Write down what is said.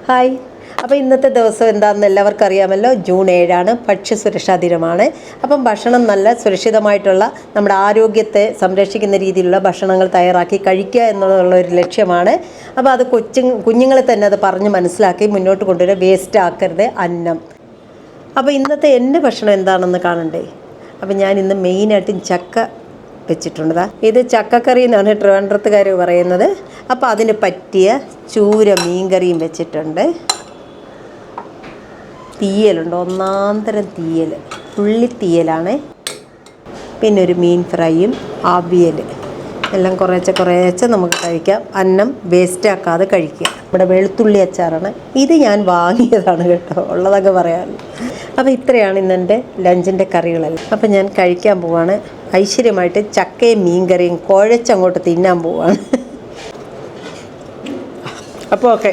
Hi. അപ്പോൾ ഇന്നത്തെ ദിവസം എന്താണെന്ന് എല്ലാവർക്കും അറിയാമല്ലോ. ജൂൺ 7 ഭക്ഷ്യസുരക്ഷാ ദിനമാണ്. അപ്പം ഭക്ഷണം നല്ല സുരക്ഷിതമായിട്ടുള്ള നമ്മുടെ ആരോഗ്യത്തെ സംരക്ഷിക്കുന്ന രീതിയിലുള്ള ഭക്ഷണങ്ങൾ തയ്യാറാക്കി കഴിക്കുക എന്നുള്ള ഒരു ലക്ഷ്യമാണ്. അപ്പോൾ അത് കുഞ്ഞുങ്ങളെ തന്നെ അത് പറഞ്ഞ് മനസ്സിലാക്കി മുന്നോട്ട് കൊണ്ടുവരിക. വേസ്റ്റ് ആക്കരുത് അന്നം. അപ്പോൾ ഇന്നത്തെ എൻ്റെ ഭക്ഷണം എന്താണെന്ന് കാണണ്ടേ. അപ്പോൾ ഞാൻ ഇന്ന് മെയിനായിട്ടും ചക്ക വെച്ചിട്ടുണ്ട്. ഇത് ചക്കക്കറി എന്നാണ് ട്രിവാൻഡ്രത്തുകാർ പറയുന്നത്. അപ്പോൾ അതിന് പറ്റിയ ചൂര മീൻകറിയും വെച്ചിട്ടുണ്ട്. തീയലുണ്ട്, ഒന്നാന്തരം തീയൽ, ഉള്ളിത്തീയലാണ്. പിന്നെ ഒരു മീൻ ഫ്രൈയും അവിയൽ എല്ലാം കുറേശ്ശെ നമുക്ക് കഴിക്കാം. അന്നം വേസ്റ്റ് ആക്കാതെ കഴിക്കുക. ഇവിടെ വെളുത്തുള്ളി അച്ചാറാണ്. ഇത് ഞാൻ വാങ്ങിയതാണ് കേട്ടോ, ഉള്ളതൊക്കെ പറയാമല്ലോ. അപ്പോൾ ഇത്രയാണ് ഇന്നെൻ്റെ ലഞ്ചിൻ്റെ കറികളെല്ലാം. അപ്പോൾ ഞാൻ കഴിക്കാൻ പോവാണ്. ഐശ്വര്യമായിട്ട് ചക്കയും മീൻകറിയും കുഴച്ചങ്ങോട്ട് തിന്നാൻ പോവാണ്. അപ്പോൾ ഓക്കെ.